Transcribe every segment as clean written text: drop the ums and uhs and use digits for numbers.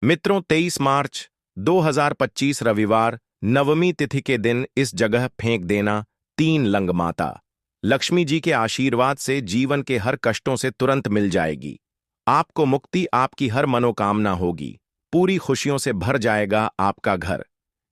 मित्रों, 23 मार्च 2025 रविवार नवमी तिथि के दिन इस जगह फेंक देना 3 लंग माता लक्ष्मी जी के आशीर्वाद से जीवन के हर कष्टों से तुरंत मिल जाएगी। आपको मुक्ति, आपकी हर मनोकामना होगी, पूरी खुशियों से भर जाएगा आपका घर।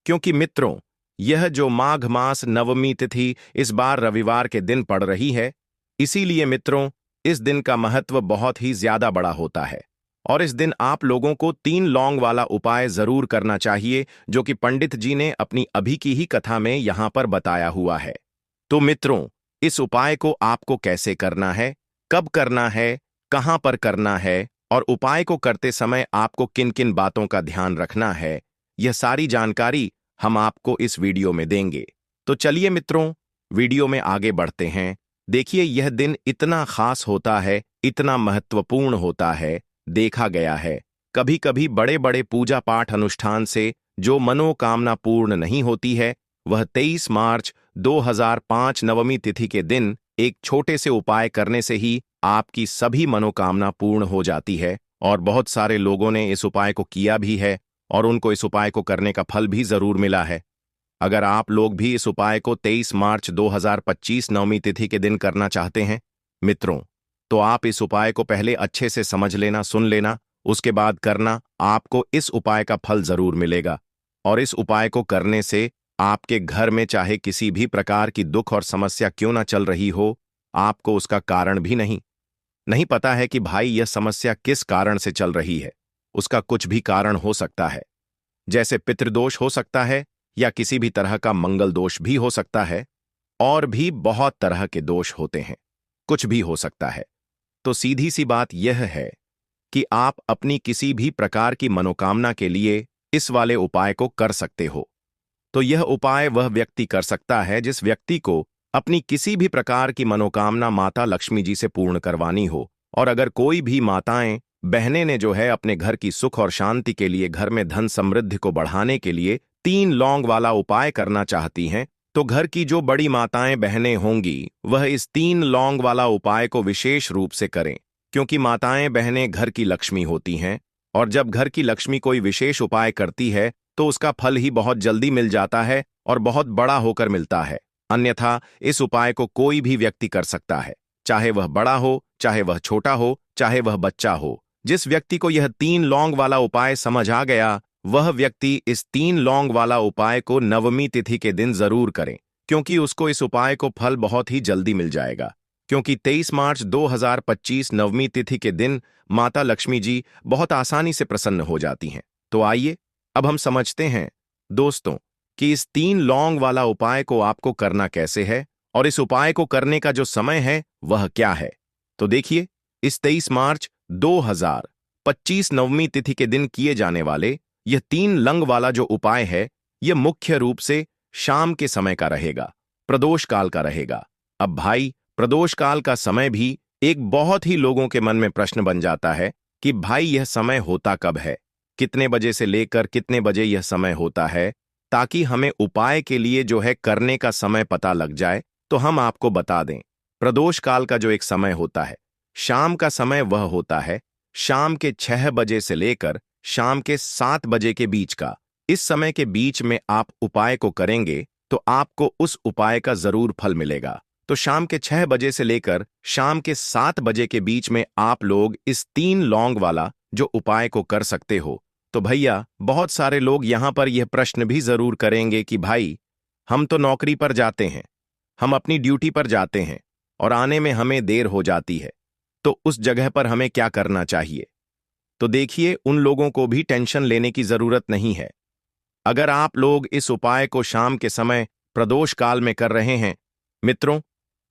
क्योंकि मित्रों, यह जो माघ मास नवमी तिथि इस बार रविवार के दिन पड़ रही है, इसीलिए मित्रों इस दिन का महत्व बहुत ही ज्यादा बड़ा होता है। और इस दिन आप लोगों को 3 लौंग वाला उपाय जरूर करना चाहिए, जो कि पंडित जी ने अपनी अभी की ही कथा में यहां पर बताया हुआ है। तो मित्रों, इस उपाय को आपको कैसे करना है, कब करना है, कहां पर करना है और उपाय को करते समय आपको किन किन बातों का ध्यान रखना है, यह सारी जानकारी हम आपको इस वीडियो में देंगे। तो चलिए मित्रों, वीडियो में आगे बढ़ते हैं। देखिए, यह दिन इतना खास होता है, इतना महत्वपूर्ण होता है। देखा गया है कभी कभी बड़े बड़े पूजा पाठ अनुष्ठान से जो मनोकामना पूर्ण नहीं होती है, वह 23 मार्च 2005 नवमी तिथि के दिन एक छोटे से उपाय करने से ही आपकी सभी मनोकामना पूर्ण हो जाती है। और बहुत सारे लोगों ने इस उपाय को किया भी है और उनको इस उपाय को करने का फल भी जरूर मिला है। अगर आप लोग भी इस उपाय को 23 मार्च 2025 नवमी तिथि के दिन करना चाहते हैं मित्रों, तो आप इस उपाय को पहले अच्छे से समझ लेना, सुन लेना, उसके बाद करना। आपको इस उपाय का फल जरूर मिलेगा। और इस उपाय को करने से आपके घर में चाहे किसी भी प्रकार की दुख और समस्या क्यों ना चल रही हो, आपको उसका कारण भी नहीं पता है कि भाई यह समस्या किस कारण से चल रही है। उसका कुछ भी कारण हो सकता है, जैसे पितृदोष हो सकता है या किसी भी तरह का मंगल दोष भी हो सकता है, और भी बहुत तरह के दोष होते हैं, कुछ भी हो सकता है। तो सीधी सी बात यह है कि आप अपनी किसी भी प्रकार की मनोकामना के लिए इस वाले उपाय को कर सकते हो। तो यह उपाय वह व्यक्ति कर सकता है जिस व्यक्ति को अपनी किसी भी प्रकार की मनोकामना माता लक्ष्मी जी से पूर्ण करवानी हो। और अगर कोई भी माताएं बहनें ने जो है अपने घर की सुख और शांति के लिए, घर में धन समृद्धि को बढ़ाने के लिए 3 लौंग वाला उपाय करना चाहती हैं, तो घर की जो बड़ी माताएं बहनें होंगी वह इस 3 लौंग वाला उपाय को विशेष रूप से करें। क्योंकि माताएं बहनें घर की लक्ष्मी होती हैं, और जब घर की लक्ष्मी कोई विशेष उपाय करती है तो उसका फल ही बहुत जल्दी मिल जाता है और बहुत बड़ा होकर मिलता है। अन्यथा इस उपाय को कोई भी व्यक्ति कर सकता है, चाहे वह बड़ा हो, चाहे वह छोटा हो, चाहे वह बच्चा हो। जिस व्यक्ति को यह 3 लौंग वाला उपाय समझ आ गया, वह व्यक्ति इस 3 लौंग वाला उपाय को नवमी तिथि के दिन जरूर करें, क्योंकि उसको इस उपाय को फल बहुत ही जल्दी मिल जाएगा। क्योंकि 23 मार्च 2025 नवमी तिथि के दिन माता लक्ष्मी जी बहुत आसानी से प्रसन्न हो जाती हैं। तो आइए अब हम समझते हैं दोस्तों कि इस 3 लौंग वाला उपाय को आपको करना कैसे है और इस उपाय को करने का जो समय है वह क्या है। तो देखिए, इस 23 मार्च 2025 नवमी तिथि के दिन किए जाने वाले यह 3 लंग वाला जो उपाय है, यह मुख्य रूप से शाम के समय का रहेगा, प्रदोष काल का रहेगा। अब भाई, प्रदोष काल का समय भी एक बहुत ही लोगों के मन में प्रश्न बन जाता है कि भाई यह समय होता कब है, कितने बजे से लेकर कितने बजे यह समय होता है, ताकि हमें उपाय के लिए जो है करने का समय पता लग जाए। तो हम आपको बता दें, प्रदोष काल का जो एक समय होता है, शाम का समय, वह होता है शाम के 6 बजे से लेकर शाम के 7 बजे के बीच का। इस समय के बीच में आप उपाय को करेंगे तो आपको उस उपाय का जरूर फल मिलेगा। तो शाम के 6 बजे से लेकर शाम के 7 बजे के बीच में आप लोग इस 3 लौंग वाला जो उपाय को कर सकते हो। तो भैया, बहुत सारे लोग यहां पर यह प्रश्न भी जरूर करेंगे कि भाई, हम तो नौकरी पर जाते हैं, हम अपनी ड्यूटी पर जाते हैं और आने में हमें देर हो जाती है, तो उस जगह पर हमें क्या करना चाहिए। तो देखिए, उन लोगों को भी टेंशन लेने की जरूरत नहीं है। अगर आप लोग इस उपाय को शाम के समय प्रदोष काल में कर रहे हैं मित्रों,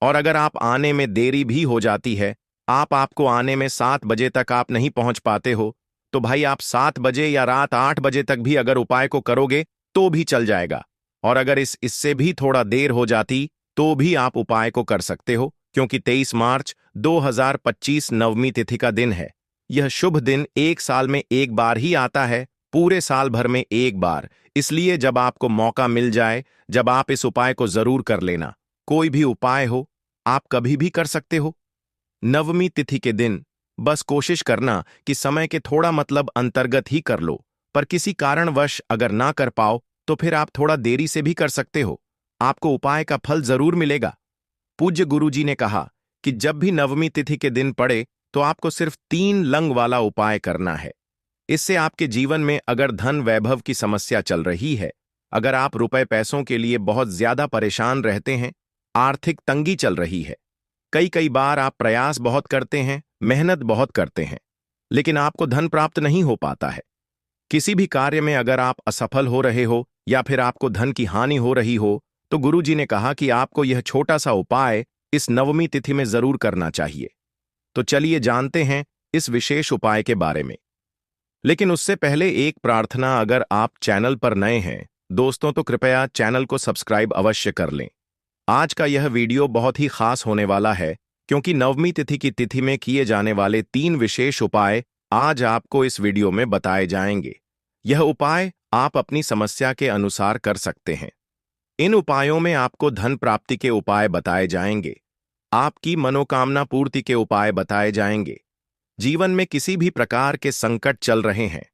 और अगर आप आने में देरी भी हो जाती है, आपको आने में 7 बजे तक आप नहीं पहुंच पाते हो, तो भाई आप 7 बजे या रात 8 बजे तक भी अगर उपाय को करोगे तो भी चल जाएगा। और अगर इससे भी थोड़ा देर हो जाती तो भी आप उपाय को कर सकते हो, क्योंकि 23 मार्च 2025 नवमी तिथि का दिन है। यह शुभ दिन एक साल में एक बार ही आता है, पूरे साल भर में एक बार। इसलिए जब आपको मौका मिल जाए, जब आप इस उपाय को जरूर कर लेना। कोई भी उपाय हो, आप कभी भी कर सकते हो। नवमी तिथि के दिन बस कोशिश करना कि समय के थोड़ा मतलब अंतर्गत ही कर लो, पर किसी कारणवश अगर ना कर पाओ तो फिर आप थोड़ा देरी से भी कर सकते हो। आपको उपाय का फल जरूर मिलेगा। पूज्य गुरुजी ने कहा कि जब भी नवमी तिथि के दिन पड़े तो आपको सिर्फ 3 लंग वाला उपाय करना है। इससे आपके जीवन में अगर धन वैभव की समस्या चल रही है, अगर आप रुपए पैसों के लिए बहुत ज्यादा परेशान रहते हैं, आर्थिक तंगी चल रही है, कई कई बार आप प्रयास बहुत करते हैं, मेहनत बहुत करते हैं, लेकिन आपको धन प्राप्त नहीं हो पाता है। किसी भी कार्य में अगर आप असफल हो रहे हो या फिर आपको धन की हानि हो रही हो, तो गुरुजी ने कहा कि आपको यह छोटा सा उपाय इस नवमी तिथि में जरूर करना चाहिए। तो चलिए जानते हैं इस विशेष उपाय के बारे में। लेकिन उससे पहले एक प्रार्थना, अगर आप चैनल पर नए हैं दोस्तों तो कृपया चैनल को सब्सक्राइब अवश्य कर लें। आज का यह वीडियो बहुत ही खास होने वाला है, क्योंकि नवमी तिथि की तिथि में किए जाने वाले 3 विशेष उपाय आज आपको इस वीडियो में बताए जाएंगे। यह उपाय आप अपनी समस्या के अनुसार कर सकते हैं। इन उपायों में आपको धन प्राप्ति के उपाय बताए जाएंगे, आपकी मनोकामना पूर्ति के उपाय बताए जाएंगे। जीवन में किसी भी प्रकार के संकट चल रहे हैं,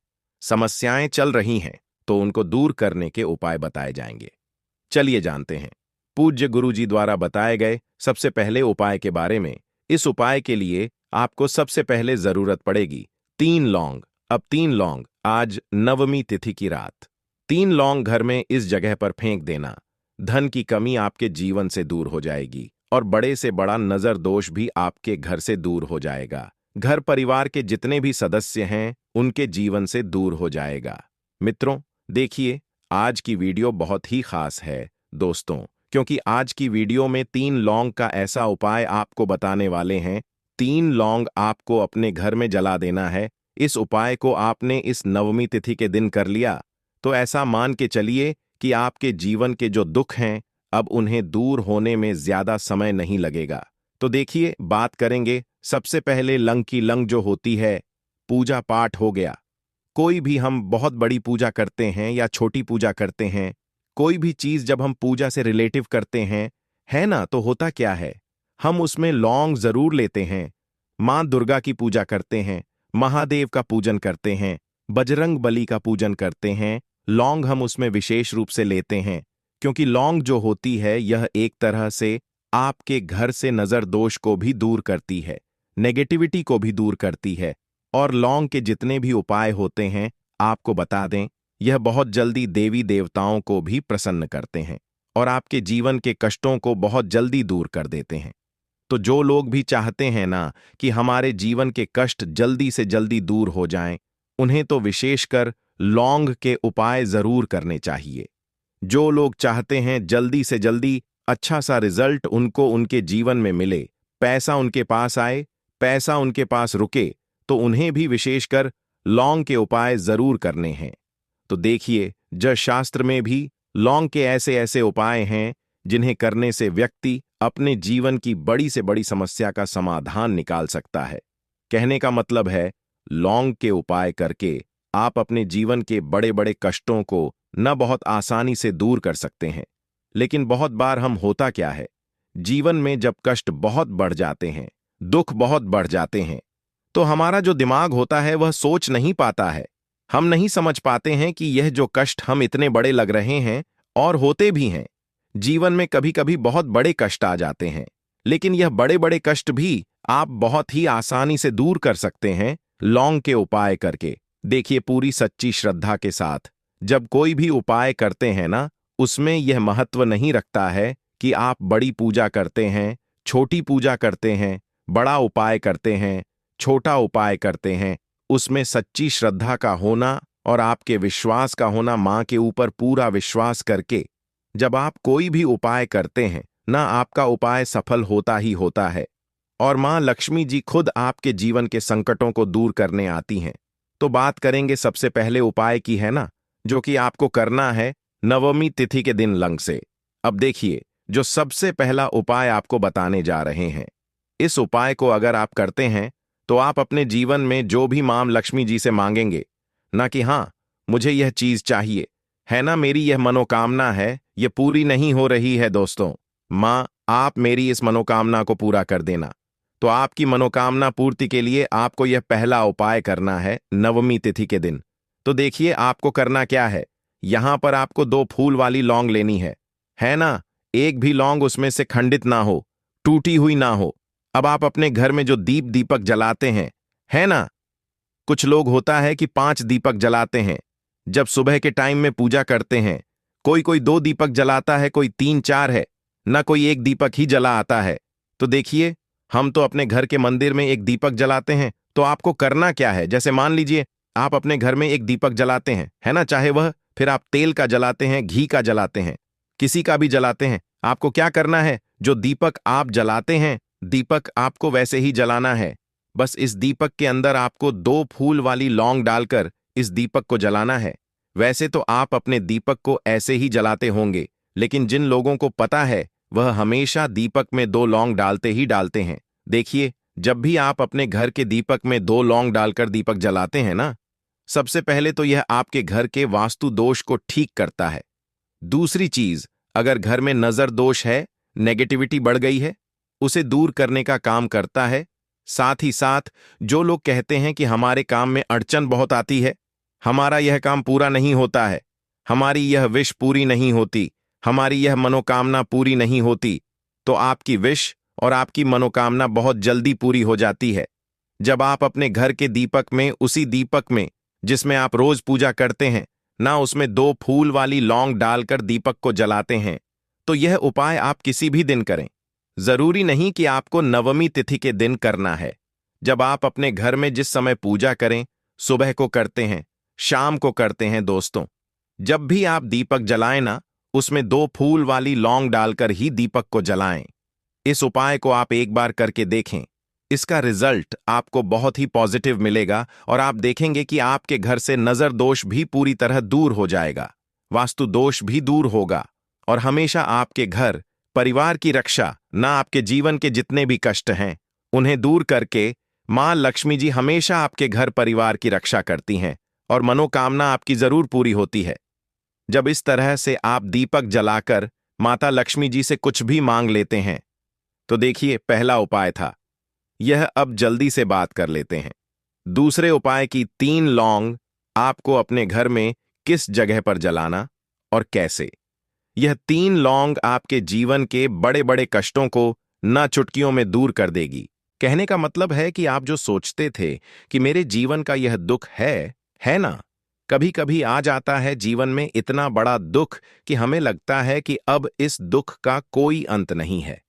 समस्याएं चल रही हैं, तो उनको दूर करने के उपाय बताए जाएंगे। चलिए जानते हैं पूज्य गुरुजी द्वारा बताए गए सबसे पहले उपाय के बारे में। इस उपाय के लिए आपको सबसे पहले जरूरत पड़ेगी 3 लौंग। अब 3 लौंग आज नवमी तिथि की रात 3 लौंग घर में इस जगह पर फेंक देना। धन की कमी आपके जीवन से दूर हो जाएगी और बड़े से बड़ा नजर दोष भी आपके घर से दूर हो जाएगा। घर परिवार के जितने भी सदस्य हैं उनके जीवन से दूर हो जाएगा। मित्रों देखिए, आज की वीडियो बहुत ही खास है दोस्तों, क्योंकि आज की वीडियो में 3 लौंग का ऐसा उपाय आपको बताने वाले हैं। 3 लौंग आपको अपने घर में जला देना है। इस उपाय को आपने इस नवमी तिथि के दिन कर लिया तो ऐसा मान के चलिए कि आपके जीवन के जो दुख हैं अब उन्हें दूर होने में ज्यादा समय नहीं लगेगा। तो देखिए, बात करेंगे सबसे पहले लंग की। लंग जो होती है, पूजा पाठ हो गया। कोई भी हम बहुत बड़ी पूजा करते हैं या छोटी पूजा करते हैं, कोई भी चीज जब हम पूजा से रिलेटिव करते हैं, है ना, तो होता क्या है, हम उसमें लौंग जरूर लेते हैं। मां दुर्गा की पूजा करते हैं, महादेव का पूजन करते हैं, बजरंग बली का पूजन करते हैं, लौंग हम उसमें विशेष रूप से लेते हैं, क्योंकि लौंग जो होती है यह एक तरह से आपके घर से नजर दोष को भी दूर करती है, नेगेटिविटी को भी दूर करती है। और लौंग के जितने भी उपाय होते हैं आपको बता दें, यह बहुत जल्दी देवी देवताओं को भी प्रसन्न करते हैं और आपके जीवन के कष्टों को बहुत जल्दी दूर कर देते हैं। तो जो लोग भी चाहते हैं ना कि हमारे जीवन के कष्ट जल्दी से जल्दी दूर हो जाएं, उन्हें तो विशेषकर लौंग के उपाय जरूर करने चाहिए। जो लोग चाहते हैं जल्दी से जल्दी अच्छा सा रिजल्ट उनको उनके जीवन में मिले, पैसा उनके पास आए, पैसा उनके पास रुके, तो उन्हें भी विशेषकर लौंग के उपाय जरूर करने हैं। तो देखिए, जश शास्त्र में भी लौंग के ऐसे ऐसे उपाय हैं जिन्हें करने से व्यक्ति अपने जीवन की बड़ी से बड़ी समस्या का समाधान निकाल सकता है। कहने का मतलब है, लौंग के उपाय करके आप अपने जीवन के बड़े बड़े कष्टों को न बहुत आसानी से दूर कर सकते हैं। लेकिन बहुत बार हम होता क्या है, जीवन में जब कष्ट बहुत बढ़ जाते हैं, दुख बहुत बढ़ जाते हैं, तो हमारा जो दिमाग होता है वह सोच नहीं पाता है। हम नहीं समझ पाते हैं कि यह जो कष्ट हम इतने बड़े लग रहे हैं, और होते भी हैं, जीवन में कभी कभी बहुत बड़े कष्ट आ जाते हैं, लेकिन यह बड़े बड़े कष्ट भी आप बहुत ही आसानी से दूर कर सकते हैं लौंग के उपाय करके। देखिए, पूरी सच्ची श्रद्धा के साथ जब कोई भी उपाय करते हैं ना, उसमें यह महत्व नहीं रखता है कि आप बड़ी पूजा करते हैं, छोटी पूजा करते हैं, बड़ा उपाय करते हैं, छोटा उपाय करते हैं। उसमें सच्ची श्रद्धा का होना और आपके विश्वास का होना, मां के ऊपर पूरा विश्वास करके जब आप कोई भी उपाय करते हैं ना, आपका उपाय सफल होता ही होता है और मां लक्ष्मी जी खुद आपके जीवन के संकटों को दूर करने आती हैं। तो बात करेंगे सबसे पहले उपाय की, है ना, जो कि आपको करना है नवमी तिथि के दिन लंग से। अब देखिए, जो सबसे पहला उपाय आपको बताने जा रहे हैं, इस उपाय को अगर आप करते हैं तो आप अपने जीवन में जो भी मां लक्ष्मी जी से मांगेंगे ना कि हाँ मुझे यह चीज चाहिए, है ना, मेरी यह मनोकामना है, यह पूरी नहीं हो रही है दोस्तों, मां आप मेरी इस मनोकामना को पूरा कर देना। तो आपकी मनोकामना पूर्ति के लिए आपको यह पहला उपाय करना है नवमी तिथि के दिन। तो देखिए आपको करना क्या है। यहां पर आपको 2 फूल वाली लौंग लेनी है ना। एक भी लौंग उसमें से खंडित ना हो, टूटी हुई ना हो। अब आप अपने घर में जो दीपक जलाते हैं, है ना, कुछ लोग होता है कि 5 दीपक जलाते हैं जब सुबह के टाइम में पूजा करते हैं। कोई कोई 2 दीपक जलाता है, कोई 3 4 है ना, कोई एक दीपक ही जला आता है। तो देखिए, हम तो अपने घर के मंदिर में एक दीपक जलाते हैं। तो आपको करना क्या है, जैसे मान लीजिए आप अपने घर में एक दीपक जलाते हैं, है ना, चाहे वह फिर आप तेल का जलाते हैं, घी का जलाते हैं, किसी का भी जलाते हैं। आपको क्या करना है, जो दीपक आप जलाते हैं, दीपक आपको वैसे ही जलाना है। बस इस दीपक के अंदर आपको 2 फूल वाली लौंग डालकर इस दीपक को जलाना है। वैसे तो आप अपने दीपक को ऐसे ही जलाते होंगे, लेकिन जिन लोगों को पता है वह हमेशा दीपक में 2 लौंग डालते ही डालते हैं। देखिए, जब भी आप अपने घर के दीपक में 2 लौंग डालकर दीपक जलाते हैं ना, सबसे पहले तो यह आपके घर के वास्तु दोष को ठीक करता है। दूसरी चीज, अगर घर में नजर दोष है, नेगेटिविटी बढ़ गई है, उसे दूर करने का काम करता है। साथ ही साथ जो लोग कहते हैं कि हमारे काम में अड़चन बहुत आती है, हमारा यह काम पूरा नहीं होता है, हमारी यह विश पूरी नहीं होती, हमारी यह मनोकामना पूरी नहीं होती, तो आपकी विश और आपकी मनोकामना बहुत जल्दी पूरी हो जाती है। जब आप अपने घर के दीपक में, उसी दीपक में जिसमें आप रोज पूजा करते हैं ना, उसमें 2 फूल वाली लौंग डालकर दीपक को जलाते हैं, तो यह उपाय आप किसी भी दिन करें। जरूरी नहीं कि आपको नवमी तिथि के दिन करना है। जब आप अपने घर में जिस समय पूजा करें, सुबह को करते हैं, शाम को करते हैं दोस्तों, जब भी आप दीपक जलाएं ना, उसमें 2 फूल वाली लौंग डालकर ही दीपक को जलाएं। इस उपाय को आप एक बार करके देखें। इसका रिजल्ट आपको बहुत ही पॉजिटिव मिलेगा और आप देखेंगे कि आपके घर से नजर दोष भी पूरी तरह दूर हो जाएगा, वास्तु दोष भी दूर होगा और हमेशा आपके घर परिवार की रक्षा, ना आपके जीवन के जितने भी कष्ट हैं उन्हें दूर करके मां लक्ष्मी जी हमेशा आपके घर परिवार की रक्षा करती हैं और मनोकामना आपकी जरूर पूरी होती है। जब इस तरह से आप दीपक जलाकर माता लक्ष्मी जी से कुछ भी मांग लेते हैं, तो देखिए पहला उपाय था यह। अब जल्दी से बात कर लेते हैं दूसरे उपाय की। 3 लौंग आपको अपने घर में किस जगह पर जलाना और कैसे। यह 3 लौंग आपके जीवन के बड़े बड़े कष्टों को ना चुटकियों में दूर कर देगी। कहने का मतलब है कि आप जो सोचते थे कि मेरे जीवन का यह दुख है ना, कभी कभी आ जाता है जीवन में इतना बड़ा दुख कि हमें लगता है कि अब इस दुख का कोई अंत नहीं है,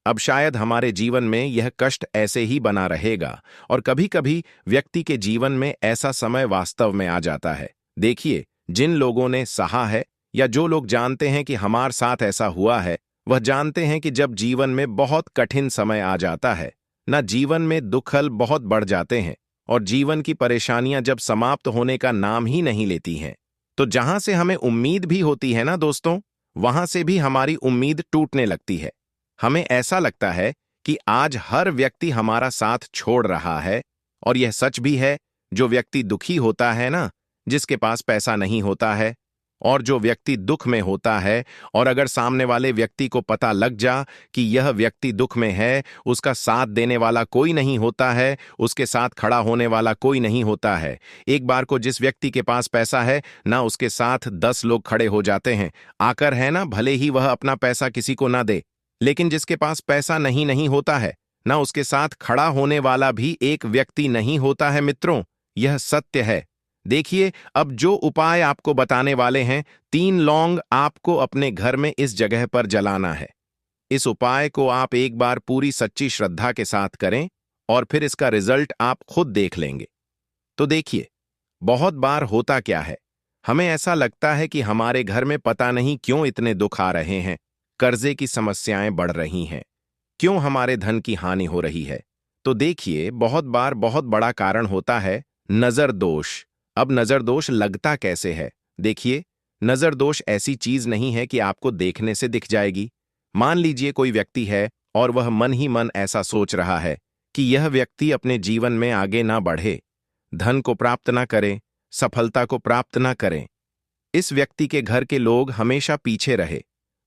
अब शायद हमारे जीवन में यह कष्ट ऐसे ही बना रहेगा। और कभी कभी व्यक्ति के जीवन में ऐसा समय वास्तव में आ जाता है। देखिए, जिन लोगों ने सहा है या जो लोग जानते हैं कि हमारे साथ ऐसा हुआ है, वह जानते हैं कि जब जीवन में बहुत कठिन समय आ जाता है ना, जीवन में दुखल बहुत बढ़ जाते हैं और जीवन की परेशानियां जब समाप्त होने का नाम ही नहीं लेती हैं, तो जहां से हमें उम्मीद भी होती है ना दोस्तों, वहां से भी हमारी उम्मीद टूटने लगती है। हमें ऐसा लगता है कि आज हर व्यक्ति हमारा साथ छोड़ रहा है। और यह सच भी है, जो व्यक्ति दुखी होता है ना, जिसके पास पैसा नहीं होता है, और जो व्यक्ति दुख में होता है, और अगर सामने वाले व्यक्ति को पता लग जा कि यह व्यक्ति दुख में है, उसका साथ देने वाला कोई नहीं होता है, उसके साथ खड़ा होने वाला कोई नहीं होता है। एक बार को जिस व्यक्ति के पास पैसा है ना, उसके साथ 10 लोग खड़े हो जाते हैं आकर, है ना, भले ही वह अपना पैसा किसी को ना दे, लेकिन जिसके पास पैसा नहीं होता है ना, उसके साथ खड़ा होने वाला भी एक व्यक्ति नहीं होता है मित्रों, यह सत्य है। देखिए, अब जो उपाय आपको बताने वाले हैं, 3 लौंग आपको अपने घर में इस जगह पर जलाना है। इस उपाय को आप एक बार पूरी सच्ची श्रद्धा के साथ करें और फिर इसका रिजल्ट आप खुद देख लेंगे। तो देखिए, बहुत बार होता क्या है, हमें ऐसा लगता है कि हमारे घर में पता नहीं क्यों इतने दुख आ रहे हैं, कर्जे की समस्याएं बढ़ रही हैं, क्यों हमारे धन की हानि हो रही है। तो देखिए, बहुत बार बहुत बड़ा कारण होता है नजर दोष। अब नजर दोष लगता कैसे है? देखिए, नजर दोष ऐसी चीज नहीं है कि आपको देखने से दिख जाएगी। मान लीजिए कोई व्यक्ति है और वह मन ही मन ऐसा सोच रहा है कि यह व्यक्ति अपने जीवन में आगे ना बढ़े, धन को प्राप्त ना करे, सफलता को प्राप्त ना करें, इस व्यक्ति के घर के लोग हमेशा पीछे रहे।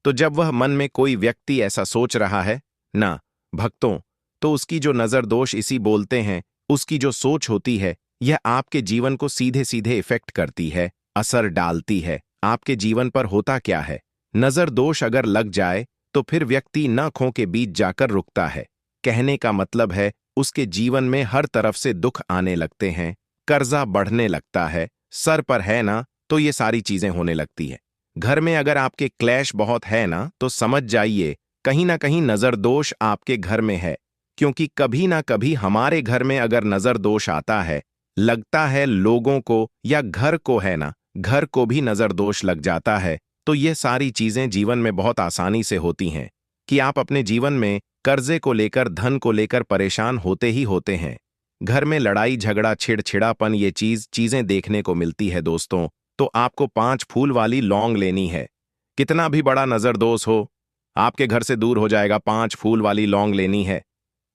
तो जब वह मन में कोई व्यक्ति ऐसा सोच रहा है ना भक्तों, तो उसकी जो नजर दोष इसी बोलते हैं, उसकी जो सोच होती है यह आपके जीवन को सीधे सीधे इफेक्ट करती है, असर डालती है। आपके जीवन पर होता क्या है, नजर दोष अगर लग जाए तो फिर व्यक्ति नखों के बीच जाकर रुकता है। कहने का मतलब है उसके जीवन में हर तरफ से दुख आने लगते हैं, कर्जा बढ़ने लगता है, सर पर है ना तो ये सारी चीजें होने लगती है। घर में अगर आपके क्लैश बहुत है ना तो समझ जाइए कहीं ना कहीं नजर दोष आपके घर में है। क्योंकि कभी ना कभी हमारे घर में अगर नजर दोष आता है, लगता है लोगों को या घर को है ना, घर को भी नजर दोष लग जाता है, तो ये सारी चीजें जीवन में बहुत आसानी से होती हैं कि आप अपने जीवन में कर्जे को लेकर, धन को लेकर परेशान होते ही होते हैं। घर में लड़ाई झगड़ा छिड़छिड़ापन ये चीजें देखने को मिलती है दोस्तों। तो आपको 5 फूल वाली लौंग लेनी है। कितना भी बड़ा नजर दोष हो, आपके घर से दूर हो जाएगा। 5 फूल वाली लौंग लेनी है।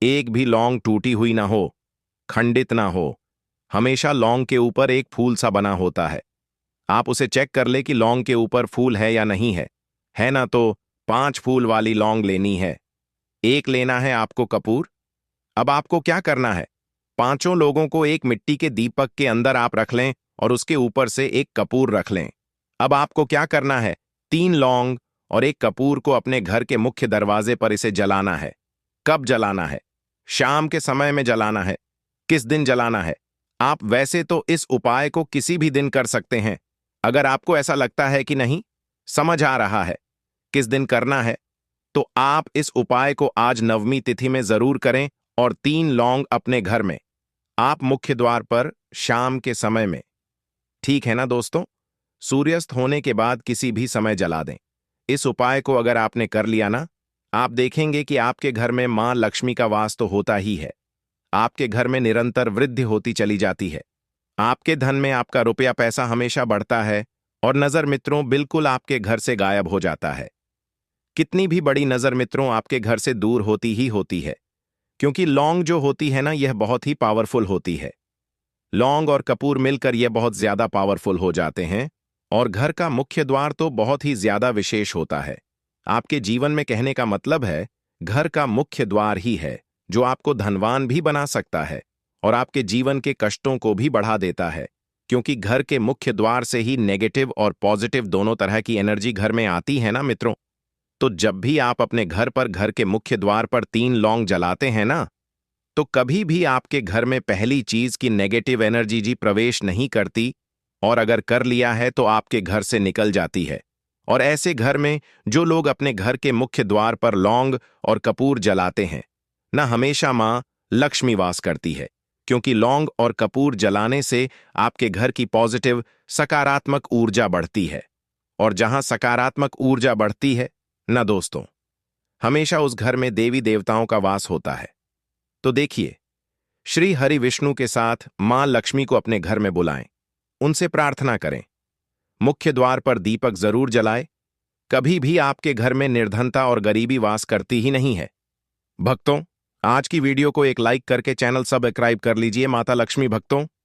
एक भी लौंग टूटी हुई ना हो, खंडित ना हो, हमेशा लौंग के ऊपर एक फूल सा बना होता है। आप उसे चेक कर ले कि लौंग के ऊपर फूल है या नहीं है ना तो 5 फूल वाली लौंग लेनी है। एक लेना है आपको कपूर। अब आपको क्या करना है, 5 लोगों को एक मिट्टी के दीपक के अंदर आप रख लें और उसके ऊपर से एक कपूर रख लें। अब आपको क्या करना है, 3 लौंग और एक कपूर को अपने घर के मुख्य दरवाजे पर इसे जलाना है। कब जलाना है, शाम के समय में जलाना है। किस दिन जलाना है, आप वैसे तो इस उपाय को किसी भी दिन कर सकते हैं। अगर आपको ऐसा लगता है कि नहीं समझ आ रहा है किस दिन करना है, तो आप इस उपाय को आज नवमी तिथि में जरूर करें और 3 लौंग अपने घर में, आप मुख्य द्वार पर शाम के समय में, ठीक है ना दोस्तों, सूर्यास्त होने के बाद किसी भी समय जला दें। इस उपाय को अगर आपने कर लिया ना, आप देखेंगे कि आपके घर में मां लक्ष्मी का वास तो होता ही है। आपके घर में निरंतर वृद्धि होती चली जाती है। आपके धन में आपका रुपया पैसा हमेशा बढ़ता है और नजर मित्रों बिल्कुल आपके घर से गायब हो जाता है। कितनी भी बड़ी नजर मित्रों आपके घर से दूर होती ही होती है। क्योंकि लौंग जो होती है ना, यह बहुत ही पावरफुल होती है। लौंग और कपूर मिलकर यह बहुत ज्यादा पावरफुल हो जाते हैं और घर का मुख्य द्वार तो बहुत ही ज्यादा विशेष होता है। आपके जीवन में कहने का मतलब है घर का मुख्य द्वार ही है जो आपको धनवान भी बना सकता है और आपके जीवन के कष्टों को भी बढ़ा देता है। क्योंकि घर के मुख्य द्वार से ही नेगेटिव और पॉजिटिव दोनों तरह की एनर्जी घर में आती है ना मित्रों। तो जब भी आप अपने घर पर घर के मुख्य द्वार पर 3 लौंग जलाते हैं ना, तो कभी भी आपके घर में पहली चीज की नेगेटिव एनर्जी जी प्रवेश नहीं करती, और अगर कर लिया है तो आपके घर से निकल जाती है। और ऐसे घर में जो लोग अपने घर के मुख्य द्वार पर लौंग और कपूर जलाते हैं ना, हमेशा मां लक्ष्मी वास करती है। क्योंकि लौंग और कपूर जलाने से आपके घर की पॉजिटिव सकारात्मक ऊर्जा बढ़ती है, और जहां सकारात्मक ऊर्जा बढ़ती है ना दोस्तों, हमेशा उस घर में देवी देवताओं का वास होता है। तो देखिए, श्री हरि विष्णु के साथ मां लक्ष्मी को अपने घर में बुलाएं, उनसे प्रार्थना करें, मुख्य द्वार पर दीपक जरूर जलाएं। कभी भी आपके घर में निर्धनता और गरीबी वास करती ही नहीं है। भक्तों, आज की वीडियो को एक लाइक करके चैनल सब्सक्राइब कर लीजिए। माता लक्ष्मी भक्तों